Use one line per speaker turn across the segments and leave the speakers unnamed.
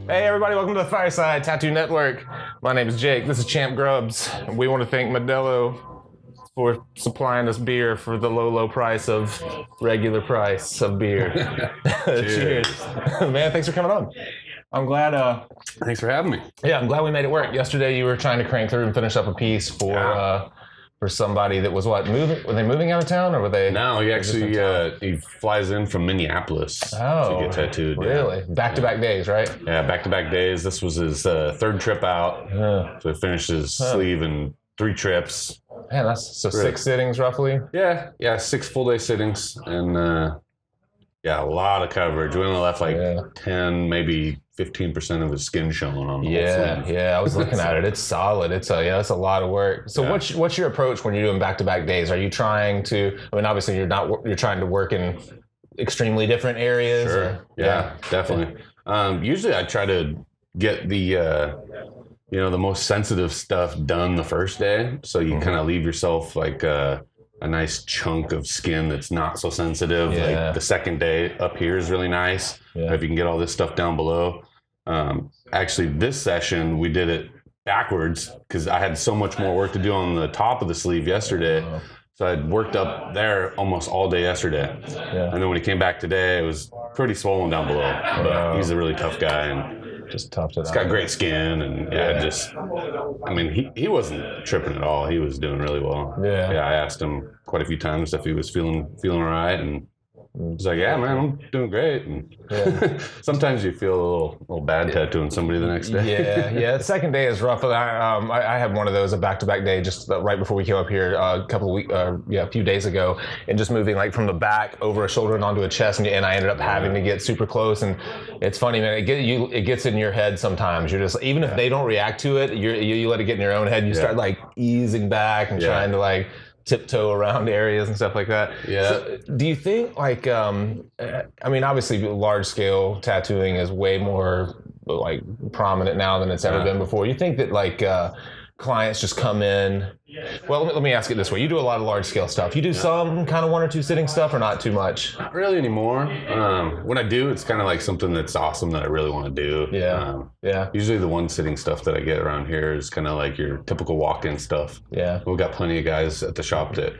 Hey everybody, welcome to the Fireside Tattoo Network. My name is Jake. This is Champ Grubbs. We want to thank Modelo for supplying us beer for the low price of regular price of beer. Cheers. Man, thanks for coming on. I'm glad.
Thanks for having me.
Yeah, I'm glad we made it work. Yesterday you were trying to crank through and finish up a piece for somebody that was moving? Were they moving out of town or were they?
No, he actually he flies in from Minneapolis to get tattooed.
Really? Back-to-back days, right?
Yeah, back-to-back days. This was his third trip out. So he finished his sleeve in 3 trips.
Man, that's really 6 sittings roughly.
Yeah, 6 full day sittings, and a lot of coverage. We only left 10, maybe 15% of his skin showing on the whole sleeve.
Yeah, I was looking at it. It's solid. It's a lot of work. So what's your approach when you're doing back-to-back days? Are you trying to? I mean, obviously you're trying to work in extremely different areas.
Sure. Yeah, definitely. Usually I try to get the the most sensitive stuff done the first day, so you kind of leave yourself like a nice chunk of skin that's not so sensitive. Like the second day up here is really nice. If you can get all this stuff down below. Actually, this session we did it backwards because I had so much more work to do on the top of the sleeve yesterday. So I'd worked up there almost all day yesterday. And then when he came back today, it was pretty swollen down below. But he's a really tough guy and
just toughed it out.
He's got great skin and he wasn't tripping at all. He was doing really well. Yeah, I asked him quite a few times if he was feeling all right, and he's like, yeah, man, I'm doing great. And sometimes you feel a little bad tattooing somebody the next day.
The second day is rough. I had one of those, a back-to-back day, just right before we came up here a few days ago, and just moving like from the back over a shoulder and onto a chest, and I ended up having to get super close. And it's funny, man. It gets in your head sometimes. You're just, even if they don't react to it, you let it get in your own head. And you start like easing back and trying to like tiptoe around areas and stuff like that. So, do you think obviously large scale tattooing is way more like prominent now than it's ever been before. You think that clients just come in? Well, let me ask it this way. You do a lot of large scale stuff. You do some kind of 1 or 2 sitting stuff or not too much?
Not really anymore. When I do, it's kind of like something that's awesome that I really want to do. Usually the 1 sitting stuff that I get around here is kind of like your typical walk-in stuff. We've got plenty of guys at the shop that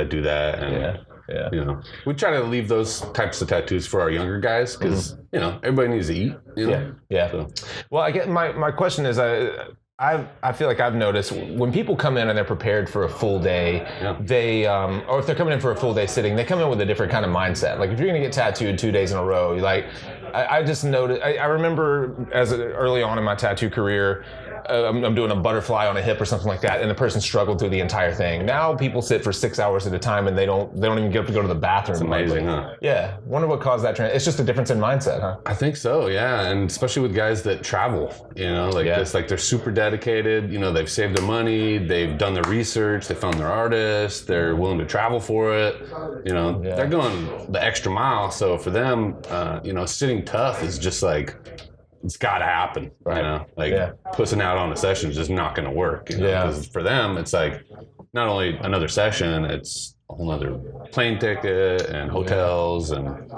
do that. And we try to leave those types of tattoos for our younger guys because everybody needs to eat. So.
Well, I get my question is I feel like I've noticed when people come in and they're prepared for a full day, they or if they're coming in for a full day sitting, they come in with a different kind of mindset. Like if you're going to get tattooed 2 days in a row, I just noticed. I remember early on in my tattoo career, I'm doing a butterfly on a hip or something like that, and the person struggled through the entire thing. Now people sit for 6 hours at a time, and they don't even get up to go to the bathroom.
It's amazing, huh?
Yeah. Wonder what caused that trend. It's just a difference in mindset, huh?
I think so, yeah. And especially with guys that travel, this, like they're super dedicated. They've saved their money, they've done their research, they found their artist, they're willing to travel for it. They're going the extra mile. So for them, sitting tough is just like, it's got to happen, pussing out on a session is just not going to work. Because for them, it's like not only another session, it's a whole other plane ticket and hotels and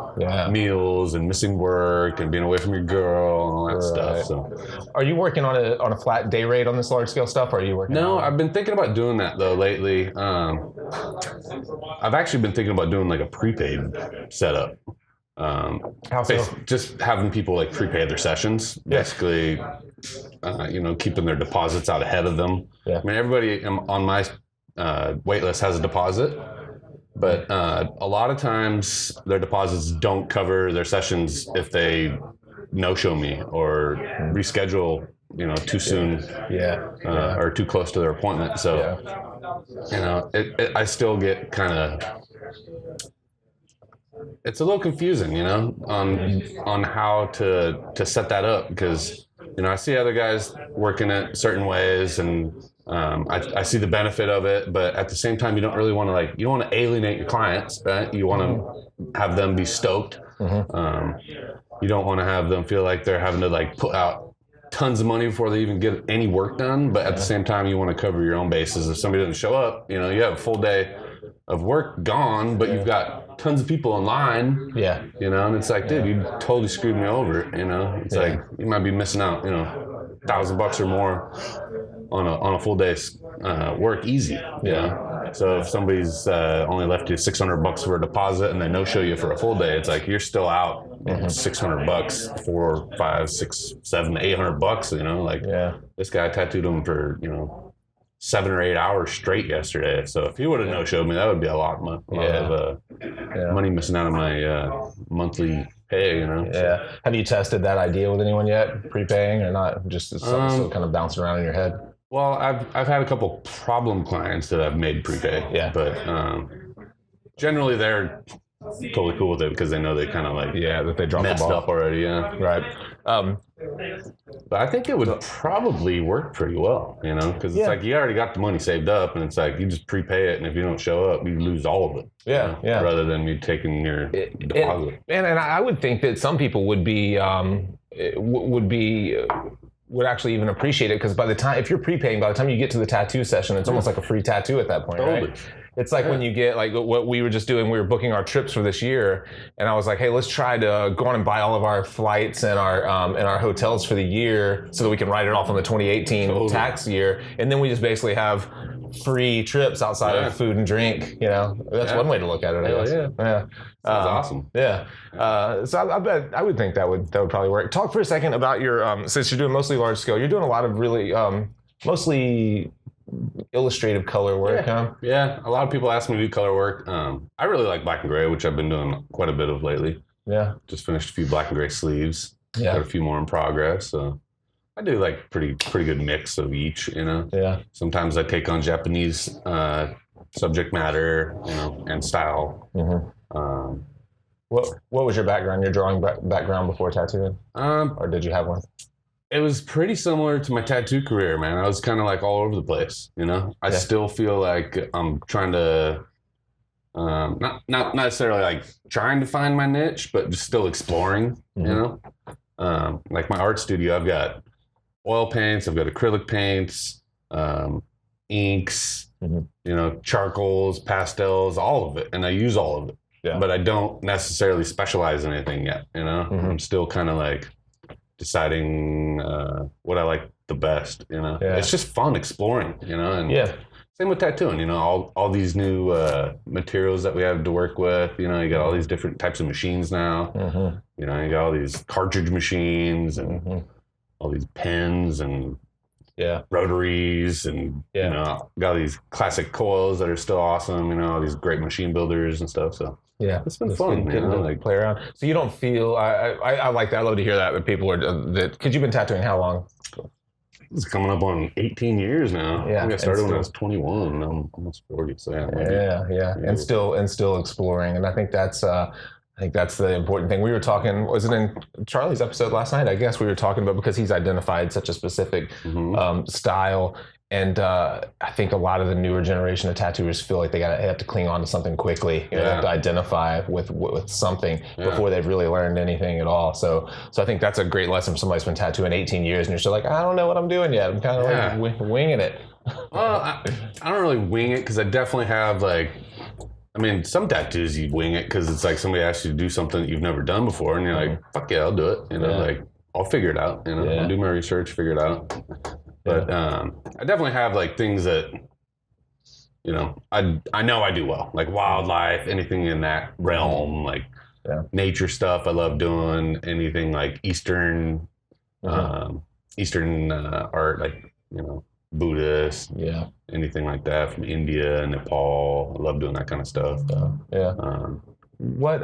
meals and missing work and being away from your girl and all that stuff. So,
are you working on a flat day rate on this large scale stuff? Or are you working?
No, I've been thinking about doing that though lately. I've actually been thinking about doing like a prepaid setup.
How so?
Just having people like prepay their sessions, basically, keeping their deposits out ahead of them. I mean, everybody on my wait list has a deposit, but a lot of times their deposits don't cover their sessions if they no-show me or reschedule, too soon, or too close to their appointment. So, I still get kind of. It's a little confusing, on how to set that up because, I see other guys working it certain ways and I see the benefit of it, but at the same time, you don't really want to you don't want to alienate your clients, right? You want to have them be stoked. You don't want to have them feel like they're having to put out tons of money before they even get any work done. But at the same time, you want to cover your own bases. If somebody doesn't show up, you have a full day of work gone, but you've got tons of people online.
Yeah.
You know, and it's like, dude, you totally screwed me over. You know, it's like you might be missing out. You know, $1,000 or more on a full day's work easy. You know? So if somebody's only left you $600 for a deposit and they no show you for a full day, it's like you're still out $600, $400, $500, $600, $700, $800. You know, like this guy tattooed him for 7 or 8 hours straight yesterday. So if he would have no showed me, that would be a lot of money missing out of my monthly pay. You know.
Yeah. So. Have you tested that idea with anyone yet? Prepaying or not? Just something still kind of bouncing around in your head.
Well, I've had a couple problem clients that I've made prepay. Yeah. But generally they're totally cool with it because they know they kind of like
that they dropped
messed
the ball
up already. Yeah.
Right.
But I think it would probably work pretty well, you know, because it's like you already got the money saved up, and it's like you just prepay it, and if you don't show up, you lose all of it.
Yeah,
you know, rather than you taking your deposit.
And I would think that some people would actually even appreciate it because if you're prepaying, by the time you get to the tattoo session, it's almost like a free tattoo at that point, right? It's like when you get like what we were just doing, we were booking our trips for this year, and I was like, hey, let's try to go on and buy all of our flights and our hotels for the year so that we can write it off on the 2018 tax year, and then we just basically have free trips outside of food and drink. You know, that's one way to look at it. I guess. Yeah.
Sounds awesome.
Yeah. So I bet I would think that would probably work. Talk for a second about your since you're doing mostly large scale, you're doing a lot of really mostly illustrative color work.
Yeah. A lot of people ask me to do color work. I really like black and gray, which I've been doing quite a bit of lately. Yeah. Just finished a few black and gray sleeves. Yeah. Got a few more in progress. So I do like pretty good mix of each, you know. Yeah. Sometimes I take on Japanese subject matter, you know, and style. Mm-hmm.
What was your background? Your drawing background before tattooing? Or did you have one?
It was pretty similar to my tattoo career, man. I was kind of like all over the place, you know. I still feel like I'm trying to, not necessarily like trying to find my niche, but just still exploring, you know. Like my art studio, I've got oil paints, I've got acrylic paints, inks, you know, charcoals, pastels, all of it, and I use all of it. Yeah. But I don't necessarily specialize in anything yet, you know. I'm still kind of like deciding what I like the best, you know. It's just fun exploring, you know. And same with tattooing, you know, all these new materials that we have to work with, you know. You got all these different types of machines now. You know, you got all these cartridge machines and all these pens and rotaries and you know, got all these classic coils that are still awesome, you know, all these great machine builders and stuff. So it's been fun, you know, like
play around. So you don't feel I like that. I love to hear that people are because you've been tattooing how long?
It's coming up on 18 years now. Yeah, I think I started when I was 21 and I'm almost 40. So and still exploring. And I think that's the important thing. We were talking, was it in Charlie's episode last night? I guess we were talking about because he's identified such a specific style. And I think a lot of the newer generation of tattooers feel like they have to cling on to something quickly. You know, they have to identify with something before they've really learned anything at all. So I think that's a great lesson for somebody who's been tattooing 18 years and you're still like, I don't know what I'm doing yet. I'm kind of like winging it. Well, I don't really wing it because I definitely have like, I mean, some tattoos you wing it because it's like somebody asks you to do something that you've never done before, and you're like, "Fuck yeah, I'll do it." You know, like I'll figure it out. You know, I'll do my research, figure it out. But I definitely have like things that, you know, I know I do well, like wildlife, anything in that realm, like nature stuff. I love doing anything like Eastern art, like you know. Buddhist, anything like that from India, Nepal. I love doing that kind of stuff.
What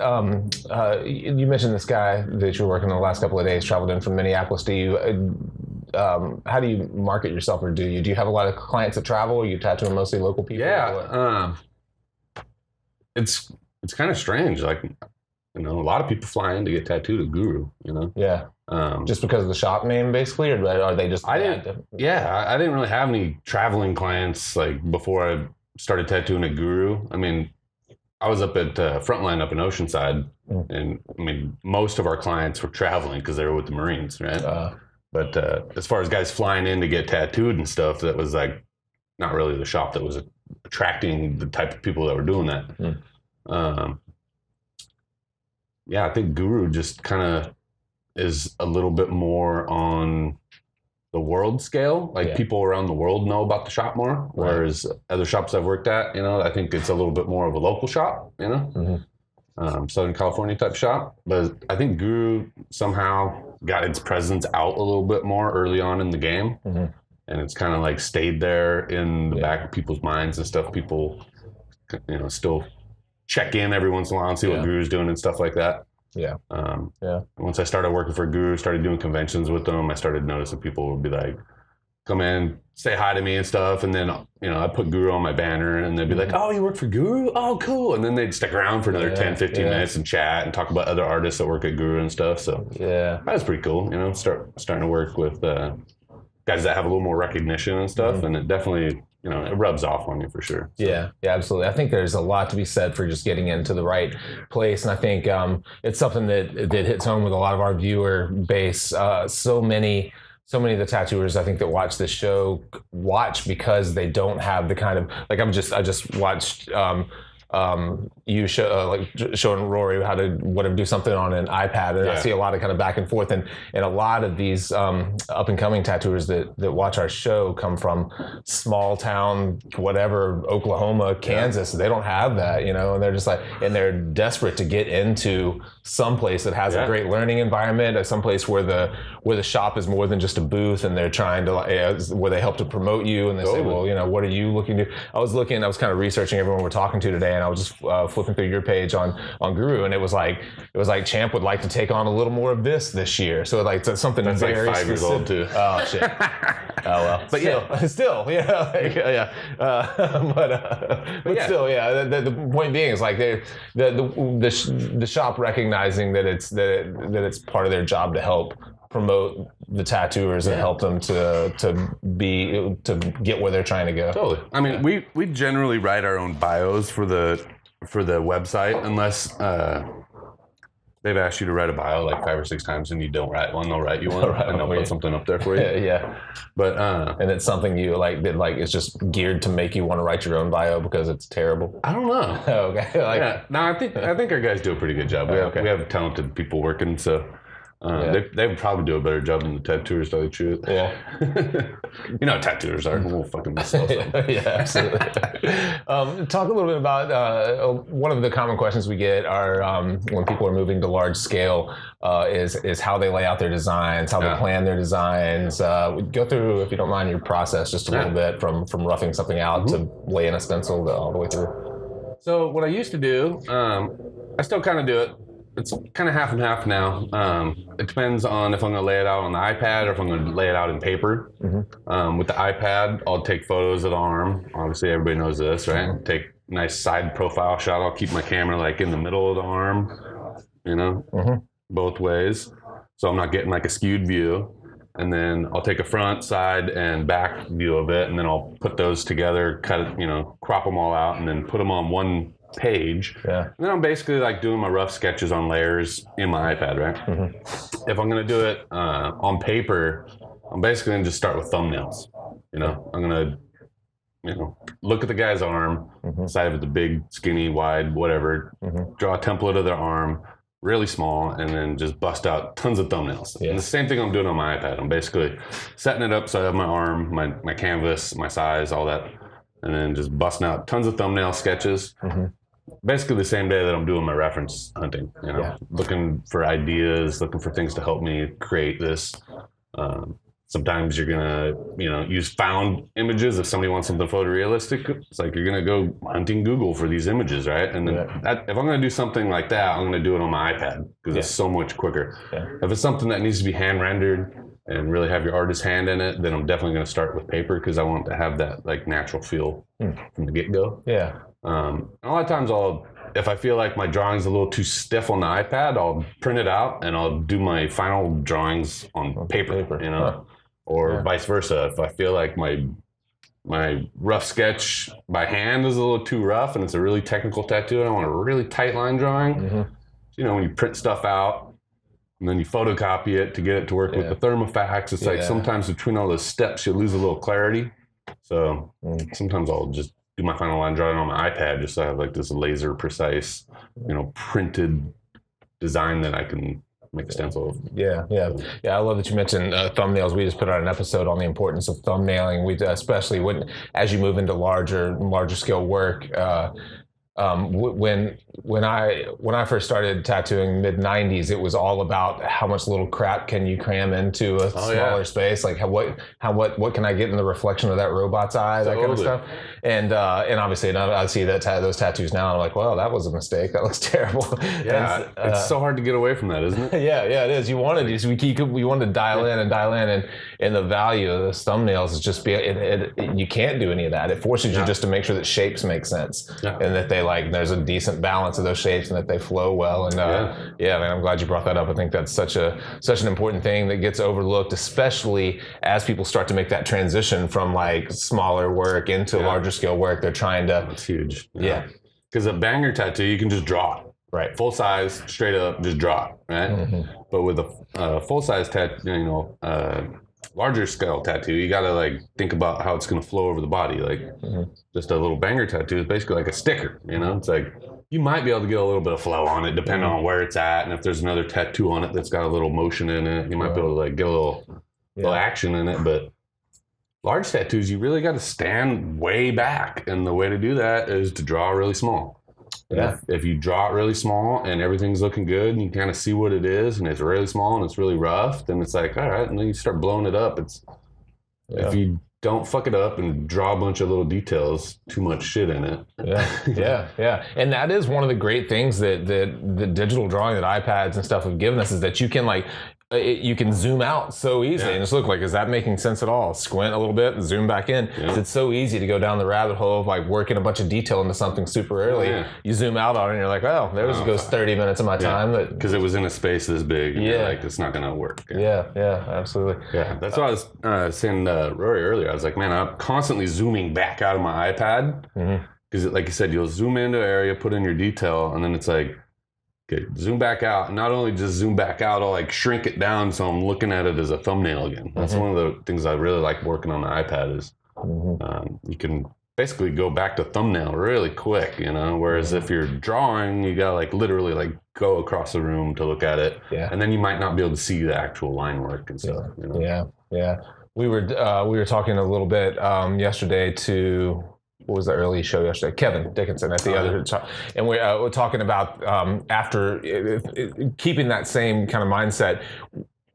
you mentioned this guy that you were working on the last couple of days traveled in from Minneapolis. Do you how do you market yourself, or do you have a lot of clients that travel? Or you tattooing mostly local people?
It's kind of strange. Like, you know, a lot of people fly in to get tattooed at Guru. You know,
just because of the shop name, basically, or are they just?
I didn't really have any traveling clients like before I started tattooing at Guru. I mean, I was up at Frontline up in Oceanside, and I mean, most of our clients were traveling because they were with the Marines, right? But as far as guys flying in to get tattooed and stuff, that was like not really the shop that was attracting the type of people that were doing that. yeah, I think Guru just kind of is a little bit more on the world scale. Like people around the world know about the shop more, whereas other shops I've worked at, I think it's a little bit more of a local shop, Southern California type shop. But I think Guru somehow got its presence out a little bit more early on in the game. And it's kind of like stayed there in the back of people's minds and stuff. People, still check in every once in a while and see what Guru's doing and stuff like that. Once I started working for Guru, started doing conventions with them, I started noticing people would be like, come in, say hi to me and stuff. And then, I put Guru on my banner and they'd be like, oh, you work for Guru? Oh, cool. And then they'd stick around for another 10, 15 minutes and chat and talk about other artists that work at Guru and stuff. So that was pretty cool, starting to work with guys that have a little more recognition and stuff. And it definitely, it rubs off on you for sure. So.
Yeah, absolutely. I think there's a lot to be said for just getting into the right place. And I think it's something that hits home with a lot of our viewer base. So many of the tattooers I think that watch this show watch because they don't have the kind of, like I just watched you showing Rory how to do something on an iPad, and I see a lot of kind of back and forth, and a lot of these up and coming tattooers that watch our show come from small town, whatever, Oklahoma, Kansas. They don't have that, and they're just like, and they're desperate to get into some place that has a great learning environment, or some place where the shop is more than just a booth, and they're trying to where they help to promote you, and they say, well, what are you looking to do? I was kind of researching everyone we're talking to today, and I was just flipping through your page on Guru, and it was like Champ would like to take on a little more of this year. So like it's something
that's
very
like 5 years old too.
Oh shit. Oh well. But still, still, The point being is like the shop recognizing that it's part of their job to help promote the tattooers and help them to get where they're trying to go.
Totally. I mean, we generally write our own bios for the website, unless they've asked you to write a bio like 5 or 6 times and you don't write one. They'll write you one and they'll put something up there for you. But
and it's something you like that it's just geared to make you want to write your own bio because it's terrible.
I don't know.
Okay.
No, I think our guys do a pretty good job. We have talented people working, so. They would probably do a better job than the tattooers, tell you the truth. Tattooers are a little fucking themselves.
Absolutely. Talk a little bit about one of the common questions we get are when people are moving to large scale is how they lay out their designs, how they plan their designs. Go through, if you don't mind, your process just a little bit from roughing something out to laying a stencil all the way through.
So what I used to do, I still kind of do it. It's kind of half and half now. It depends on if I'm going to lay it out on the iPad or if I'm going to lay it out in paper. With the iPad, I'll take photos of the arm. Obviously, everybody knows this, right? Take a nice side profile shot. I'll keep my camera like in the middle of the arm, both ways. So I'm not getting like a skewed view. And then I'll take a front, side, and back view of it. And then I'll put those together, cut it, crop them all out, and then put them on one page. And then I'm basically like doing my rough sketches on layers in my iPad, right? If I'm going to do it on paper, I'm basically going to just start with thumbnails. I'm going to, look at the guy's arm, decide if it's a big, skinny, wide, whatever, draw a template of their arm, really small, and then just bust out tons of thumbnails. And the same thing I'm doing on my iPad. I'm basically setting it up so I have my arm, my canvas, my size, all that, and then just busting out tons of thumbnail sketches. Basically the same day that I'm doing my reference hunting, looking for ideas, looking for things to help me create this. Sometimes you're gonna, use found images. If somebody wants something photorealistic, it's like you're gonna go hunting Google for these images, right? And then if I'm gonna do something like that, I'm gonna do it on my iPad because it's so much quicker. If it's something that needs to be hand rendered and really have your artist's hand in it, then I'm definitely gonna start with paper because I want to have that like natural feel from the get-go. A lot of times if I feel like my drawing's a little too stiff on the iPad, I'll print it out and I'll do my final drawings on paper. Or vice versa. If I feel like my rough sketch by hand is a little too rough and it's a really technical tattoo and I want a really tight line drawing, when you print stuff out and then you photocopy it to get it to work with the thermofax, it's like sometimes between all those steps you lose a little clarity. So sometimes I'll just do my final line drawing on my iPad just so I have like this laser precise, printed design that I can make a stencil of.
Yeah. I love that you mentioned thumbnails. We just put out an episode on the importance of thumbnailing. We especially as you move into larger scale work. When I first started tattooing mid 90s, it was all about how much little crap can you cram into a smaller space. Like what can I get in the reflection of that robot's eye, that kind of stuff. And obviously I see those tattoos now. And I'm like, well, that was a mistake. That looks terrible.
Yeah, it's so hard to get away from that, isn't it?
Yeah, it is. We wanted to dial in, and the value of those thumbnails is just you can't do any of that. It forces you just to make sure that shapes make sense and that there's a decent balance of those shapes and that they flow well. And man, I'm glad you brought that up. I think that's such an important thing that gets overlooked, especially as people start to make that transition from like smaller work into larger scale work. They're trying to.
It's huge. Yeah. Because a banger tattoo, you can just draw it.
Right.
Full size, straight up, just draw it. Right. Mm-hmm. But with a full size tattoo, larger scale tattoo, you got to like think about how it's going to flow over the body. Like just a little banger tattoo is basically like a sticker, it's like you might be able to get a little bit of flow on it depending on where it's at. And if there's another tattoo on it that's got a little motion in it, you might be able to like get a little action in it. But large tattoos, you really got to stand way back. And the way to do that is to draw really small. Yeah. If you draw it really small and everything's looking good and you kind of see what it is and it's really small and it's really rough, then it's like, all right, and then you start blowing it up. If you don't fuck it up and draw a bunch of little details, too much shit in it. Yeah.
And that is one of the great things that the digital drawing that iPads and stuff have given us is that you can you can zoom out so easily and just look like, is that making sense at all? Squint a little bit and zoom back in. Yeah. It's so easy to go down the rabbit hole of like working a bunch of detail into something super early. Yeah. You zoom out on it and you're like, oh, there goes 30 minutes of my time.
Because it was in a space this big. And you're like, it's not going to work.
Yeah, absolutely.
Yeah, that's what I was saying to Rory earlier. I was like, man, I'm constantly zooming back out of my iPad. Because like you said, you'll zoom into an area, put in your detail, and then it's like, okay, zoom back out. And not only just zoom back out, I'll like shrink it down so I'm looking at it as a thumbnail again. That's one of the things I really like working on the iPad is you can basically go back to thumbnail really quick, whereas if you're drawing, you gotta like literally like go across the room to look at it. Yeah. And then you might not be able to see the actual line work and stuff.
Yeah. We were talking a little bit yesterday to... What was the early show yesterday? Kevin Dickinson at the other top. And we're talking about after keeping that same kind of mindset.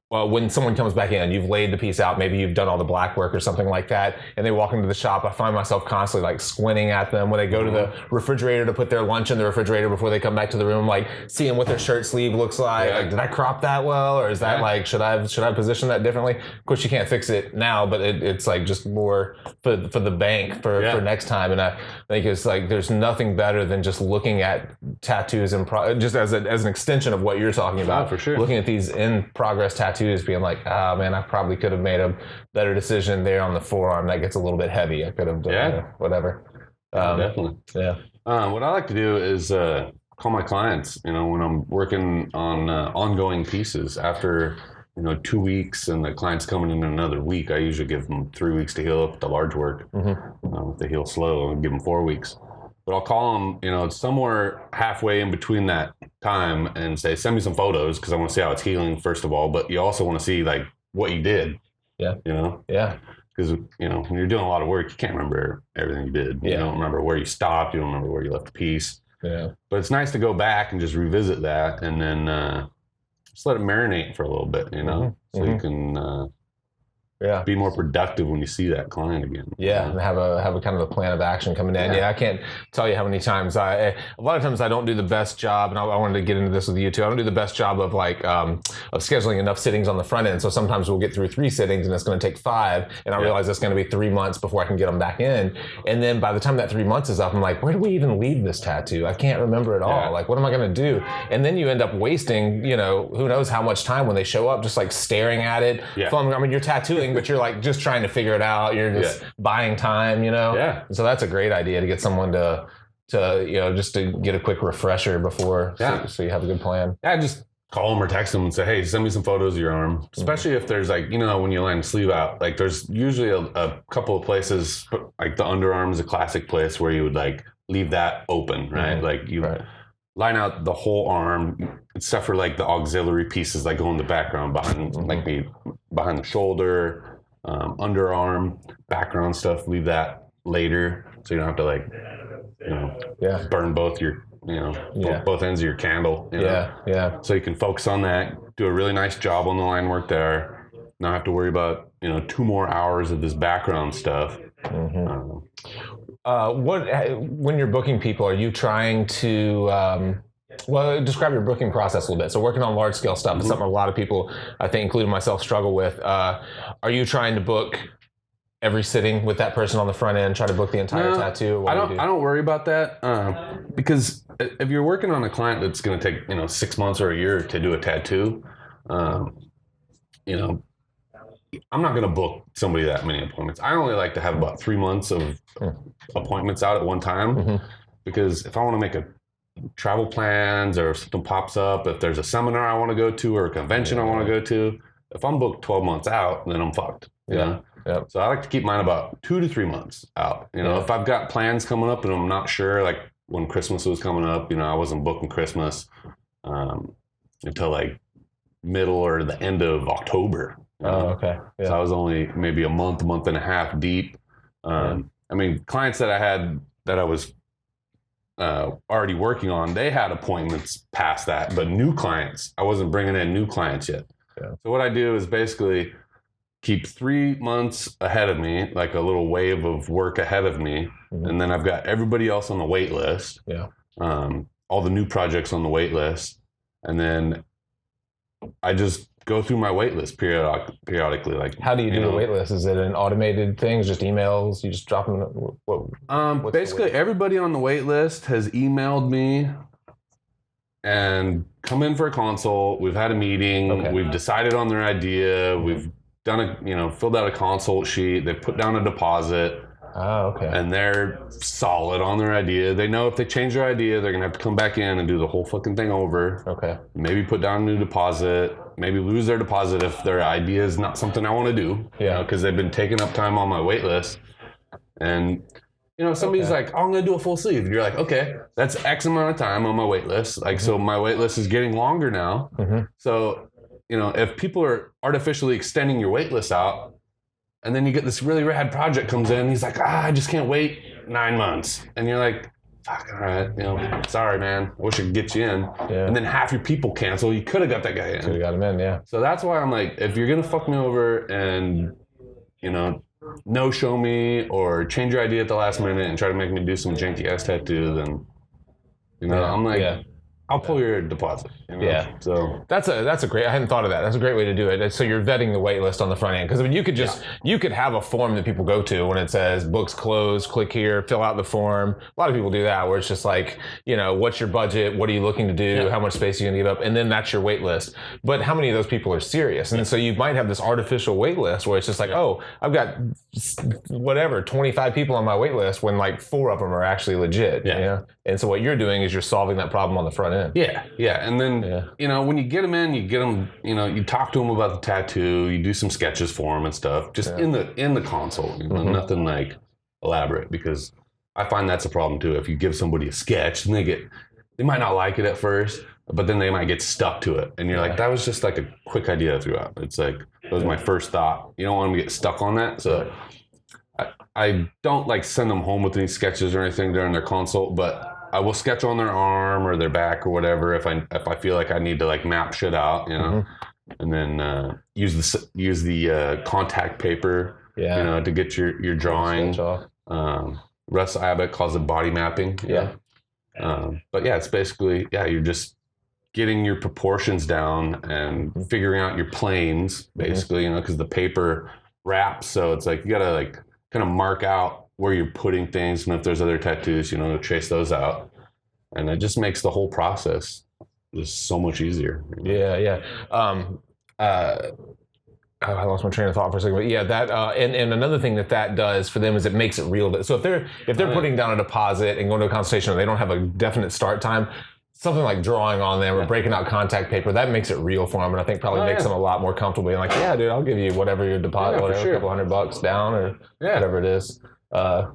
When someone comes back in, you've laid the piece out, maybe you've done all the black work or something like that, and they walk into the shop, I find myself constantly like squinting at them when they go to the refrigerator to put their lunch in the refrigerator before they come back to the room, like seeing what their shirt sleeve looks like. Like, did I crop that well? Or is that like, should I position that differently? Of course, you can't fix it now, but it's like just more for the bank for next time. And I think it's like, there's nothing better than just looking at tattoos and just as an extension of what you're talking about.
For sure.
Looking at these in progress tattoos, being like, man, I probably could have made a better decision there on the forearm. That gets a little bit heavy. I could have done whatever.
Definitely.
Yeah.
What I like to do is call my clients, when I'm working on ongoing pieces after, 2 weeks and the client's coming in another week. I usually give them 3 weeks to heal up the large work. If they heal slow, I'll give them 4 weeks. But I'll call them, somewhere halfway in between that time and say, send me some photos because I want to see how it's healing, first of all. But you also want to see, like, what you did. Yeah.
Yeah.
Because, when you're doing a lot of work, you can't remember everything you did. You don't remember where you stopped. You don't remember where you left a piece.
Yeah.
But it's nice to go back and just revisit that and then just let it marinate for a little bit, so you can... be more productive when you see that client again.
And have a kind of a plan of action coming in. I can't tell you how many times a lot of times I don't do the best job, and I wanted to get into this with you too. I don't do the best job of of scheduling enough sittings on the front end. So sometimes we'll get through 3 sittings and it's going to take 5, and I realize it's going to be 3 months before I can get them back in. And then by the time that 3 months is up, I'm like, where do we even leave this tattoo? I can't remember at all. Like, what am I going to do? And then you end up wasting, who knows how much time when they show up, just like staring at it. I mean, you're tattooing, but you're like just trying to figure it out. You're just buying time, So that's a great idea to get someone to just to get a quick refresher before, so you have a good plan.
Just call them or text them and say, hey, send me some photos of your arm. Especially if there's like, when you line the sleeve out, like there's usually a couple of places, like the underarm is a classic place where you would like leave that open, right? Like you line out the whole arm, except for like the auxiliary pieces that go in the background behind, like behind the shoulder, underarm, background stuff. Leave that later, so you don't have to like, burn both your, both ends of your candle. So you can focus on that, do a really nice job on the line work there. Not have to worry about 2 more hours of this background stuff.
When you're booking people, are you trying to describe your booking process a little bit? So working on large scale stuff is something a lot of people, I think, including myself, struggle with. Are you trying to book every sitting with that person on the front end, try to book the entire tattoo?
I don't worry about that because if you're working on a client that's going to take 6 months or a year to do a tattoo, I'm not going to book somebody that many appointments. I only like to have about 3 months of appointments out at one time, because if I want to make a travel plans or if something pops up, if there's a seminar I want to go to or a convention I want to go to, if I'm booked 12 months out, then I'm fucked. So I like to keep mine about 2 to 3 months out. If I've got plans coming up and I'm not sure, like when Christmas was coming up, I wasn't booking Christmas until like middle or the end of October.
Okay.
So I was only maybe a month and a half deep. I mean, clients that I had that I was already working on, they had appointments past that, but new clients, I wasn't bringing in new clients yet. So what I do is basically keep 3 months ahead of me, like a little wave of work ahead of me. And then I've got everybody else on the wait list. All the new projects on the wait list. And then I just go through my wait list periodically. Like, how
do you do the wait list? Is it an automated thing? Just emails? You just drop them?
Basically, everybody on the wait list has emailed me and come in for a consult. We've had a meeting. We've decided on their idea. We've done filled out a consult sheet. They've put down a deposit. And they're solid on their idea. They know if they change their idea, they're gonna have to come back in and do the whole fucking thing over. Maybe put down a new deposit. Maybe lose their deposit if their idea is not something I want to do. Because they've been taking up time on my wait list. And somebody's like, "Oh, I'm gonna do a full sleeve." And you're like, "Okay, that's X amount of time on my wait list." Like, so my wait list is getting longer now. So, if people are artificially extending your wait list out, and then you get this really rad project comes in, and he's like, I just can't wait 9 months. And you're like, fuck, all right, sorry, man. I wish I could get you in. And then half your people cancel. You could have got that guy in.
Could have got him in,
So that's why I'm like, if you're going to fuck me over and, no show me or change your idea at the last minute and try to make me do some janky ass tattoo, then, I'm like, I'll pull your deposit. So
that's a great. I hadn't thought of that. That's a great way to do it. So you're vetting the wait list on the front end, because I mean, you could have a form that people go to when it says books closed. Click here, fill out the form. A lot of people do that, where it's just like, what's your budget? What are you looking to do? How much space are you gonna give up? And then that's your wait list. But how many of those people are serious? And so you might have this artificial wait list where it's just like, oh, I've got 25 people on my wait list when like 4 of them are actually legit. And so what you're doing is you're solving that problem on the front end.
And then when you get them in, you talk to them about the tattoo, you do some sketches for them and stuff, just in the consult. Nothing like elaborate, because I find that's a problem too. If you give somebody a sketch and they might not like it at first, but then they might get stuck to it, and you're like, that was just like a quick idea I threw out. It's like, that was my first thought. You don't want them to get stuck on that. So I don't like send them home with any sketches or anything during their consult, but I will sketch on their arm or their back or whatever if I feel like I need to like map shit out, and then use the contact paper, to get your drawing. Russ Abbott calls it body mapping. But it's basically you're just getting your proportions down and figuring out your planes, basically, because the paper wraps, so it's like you gotta like kind of mark out where you're putting things, and if there's other tattoos, trace those out. And it just makes the whole process just so much easier. I lost my train of thought for a second, but that and another thing that does for them is it makes it real. So if they're putting down a deposit and going to a consultation and they don't have a definite start time, something like drawing on them or breaking out contact paper, that makes it real for them, and I think probably makes them a lot more comfortable being like, dude, I'll give you whatever your deposit, whatever, a couple $100 down or whatever it is.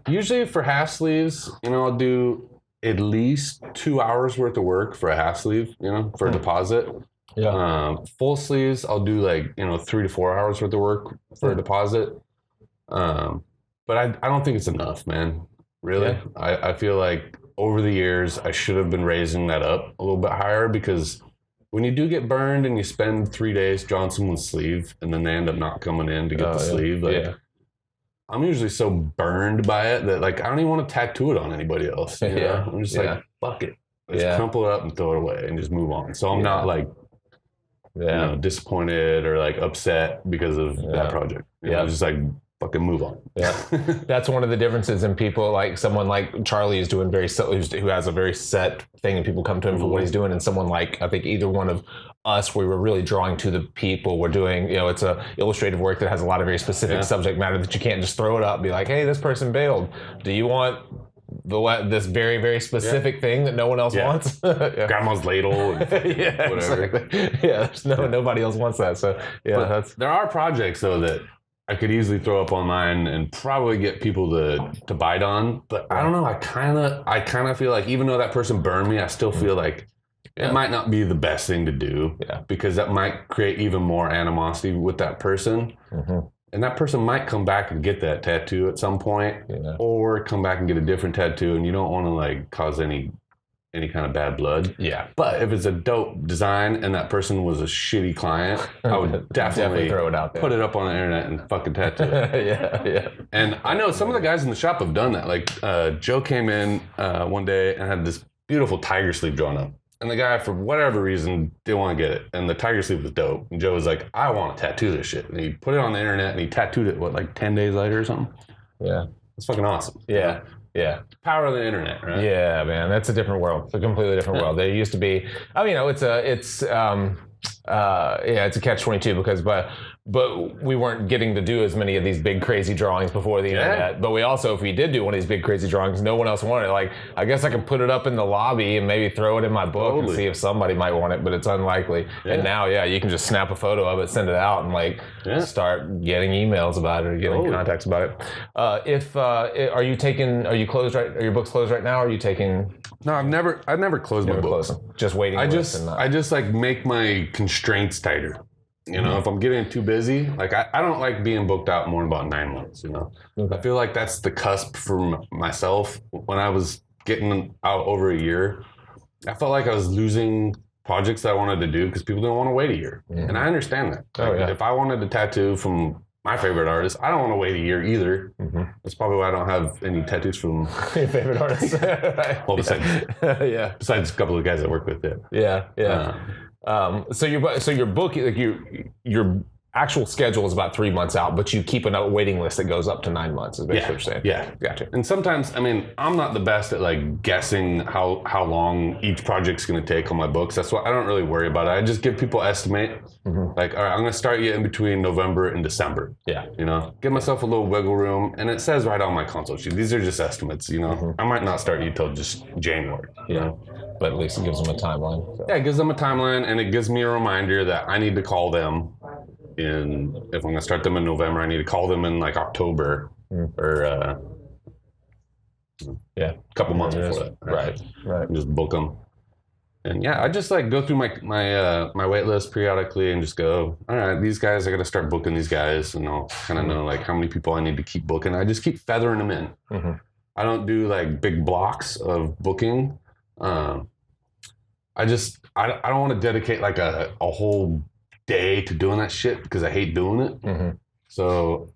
Usually for half sleeves, I'll do at least 2 hours worth of work for a half sleeve, for a deposit.
Yeah.
Full sleeves, I'll do 3 to 4 hours worth of work for a deposit. But I don't think it's enough, man. Really.
Yeah.
I feel like over the years, I should have been raising that up a little bit higher, because when you do get burned and you spend 3 days drawing someone's sleeve and then they end up not coming in to get the sleeve, I'm usually so burned by it that I don't even want to tattoo it on anybody else. I'm just fuck it. Just crumple it up and throw it away and just move on. So I'm not disappointed or upset because of that project. I'm just fucking move on.
Yeah, that's one of the differences in people. Like someone like Charlie is doing who has a very set thing, and people come to him for what he's doing. And someone like, I think either one of us, we were really drawing to the people. We're doing, it's a illustrative work that has a lot of very specific subject matter that you can't just throw it up and be like, hey, this person bailed. Do you want this very, very specific thing that no one else wants?
Grandma's ladle and whatever.
Exactly. Yeah, nobody else wants that. So
there are projects though that I could easily throw up online and probably get people to bite on, but I don't know. I kind of feel like even though that person burned me, I still feel like it might not be the best thing to do, because that might create even more animosity with that person, and that person might come back and get that tattoo at some point, or come back and get a different tattoo, and you don't want to cause any kind of bad blood.
Yeah.
But if it's a dope design and that person was a shitty client, I would definitely
throw it out there.
Put it up on the internet and fucking tattoo it.
Yeah.
And I know some of the guys in the shop have done that. Joe came in one day and had this beautiful tiger sleeve drawn up. And the guy, for whatever reason, didn't want to get it. And the tiger sleeve was dope. And Joe was like, I want to tattoo this shit. And he put it on the internet and he tattooed it, 10 days later or something?
Yeah.
It's fucking awesome.
Yeah. Yeah.
Power of the internet, right?
Yeah, man. That's a different world. It's a completely different world. There used to be, it's a catch-22 because, but we weren't getting to do as many of these big crazy drawings before the internet. But we also, if we did do one of these big crazy drawings, no one else wanted it. I guess I could put it up in the lobby and maybe throw it in my book and see if somebody might want it, but it's unlikely. Yeah. And now, you can just snap a photo of it, send it out, and start getting emails about it or getting contacts about it. Are you closed right? Are your books closed right now? Or are you taking?
No, I've never closed my books.
Just waiting.
I just make my constraints tighter. If I'm getting too busy, I don't like being booked out more than about 9 months, Okay. I feel like that's the cusp for myself. When I was getting out over a year, I felt like I was losing projects that I wanted to do because people didn't want to wait a year. Mm-hmm. And I understand that. If I wanted a tattoo from my favorite artist, I don't want to wait a year either. Mm-hmm. That's probably why I don't have any tattoos from
your favorite artist.
Well, besides a couple of guys I work with.
Yeah. So your book, your actual schedule is about 3 months out, but you keep a waiting list that goes up to 9 months. Is basically what you're saying.
Yeah,
gotcha.
And sometimes, I'm not the best at guessing how long each project's going to take on my books. That's why I don't really worry about it. I just give people estimate. Mm-hmm. All right, I'm going to start you in between November and December.
Yeah.
Give myself a little wiggle room, and it says right on my consult sheet. These are just estimates.
Mm-hmm.
I might not start you till just January.
Yeah. But at least it gives them a timeline. So.
Yeah, it gives them a timeline, and it gives me a reminder that I need to call them if I'm going to start them in November, I need to call them in October or a couple months before that.
Right.
And just book them. And I just go through my wait list periodically and just go, all right, these guys, I got to start booking these guys, and I'll kind of know how many people I need to keep booking. I just keep feathering them in. Mm-hmm. I don't do big blocks of booking. I don't want to dedicate a whole day to doing that shit because I hate doing it. Mm-hmm. So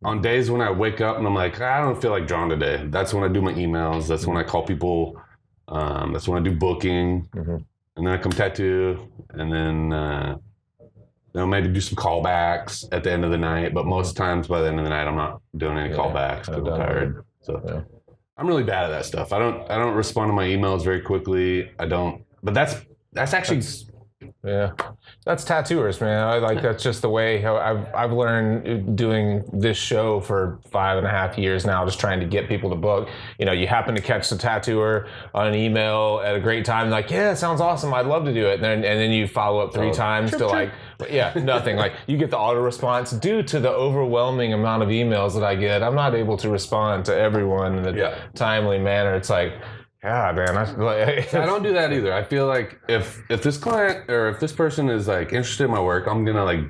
on days when I wake up and I'm I don't feel like drawing today, that's when I do my emails. That's when I call people. That's when I do booking. Mm-hmm. And then I come tattoo, and then maybe do some callbacks at the end of the night. But most times by the end of the night, I'm not doing any callbacks because I'm tired. So I'm really bad at that stuff. I don't respond to my emails very quickly. I don't. But that's actually.
That's tattooers, man. That's just the way I've learned doing this show for 5.5 years now, just trying to get people to book. You happen to catch the tattooer on an email at a great time, yeah, it sounds awesome, I'd love to do it. And then you follow up 3 times to nothing. You get the auto response. Due to the overwhelming amount of emails that I get, I'm not able to respond to everyone in a timely manner. It's God, man.
I don't do that either. I feel like if this client or if this person is like interested in my work, I'm gonna like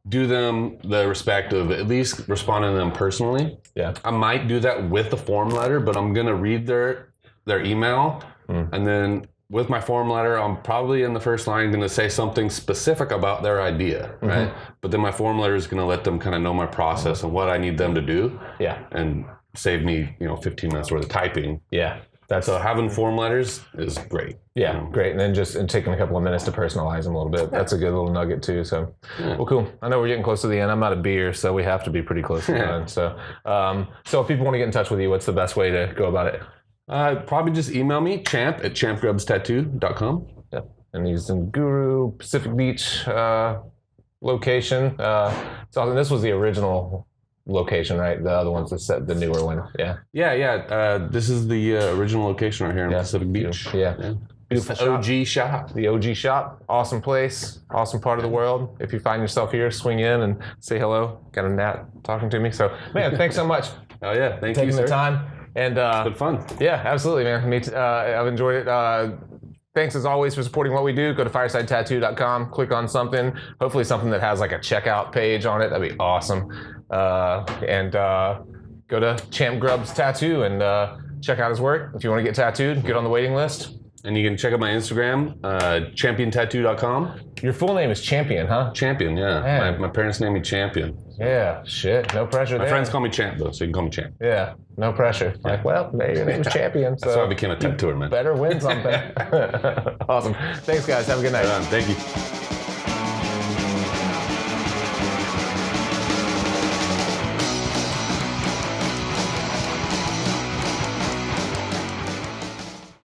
do them the respect of at least responding to them personally.
Yeah.
I might do that with the form letter, but I'm gonna read their email, and then with my form letter, I'm probably in the first line gonna say something specific about their idea, right? But then my form letter is gonna let them kind of know my process and what I need them to do.
Yeah.
And save me, 15 minutes worth of typing.
Yeah.
So having form letters is great.
Yeah, great. And then just taking a couple of minutes to personalize them a little bit. That's a good little nugget too. So, well, cool. I know we're getting close to the end. I'm out of beer, so we have to be pretty close to the end. So, so if people want to get in touch with you, what's the best way to go about it?
Probably just email me, champ@champgrubbstattoo.com.
Yeah. And he's in Guru, Pacific Beach location. So this was the original location, right? The other one's the newer one. Yeah.
Yeah. This is the original location right here in Pacific Beach.
Yeah. Beautiful
OG shop.
The OG shop. Awesome place. Awesome part of the world. If you find yourself here, swing in and say hello. Got a gnat talking to me. So, man, thanks so much.
Oh, yeah. Thank you,
Taking
sir.
the time. And
it's been fun.
Yeah, absolutely, man. Me too. I've enjoyed it. Thanks as always for supporting what we do. Go to firesidetattoo.com, click on something, hopefully something that has like a checkout page on it. That'd be awesome. And go to Champ Grubbs Tattoo and check out his work. If you want to get tattooed, get on the waiting list.
And you can check out my Instagram, championtattoo.com.
Your full name is Champion, huh?
Champion, yeah. My parents named me Champion.
Yeah, shit. No pressure there.
My friends call me Champ, though, so you can call me Champ.
Yeah, no pressure. Like, well, your name is Champion. So
that's why I became a tattooer, man.
Better win something. Awesome. Thanks, guys. Have a good night.
Thank you.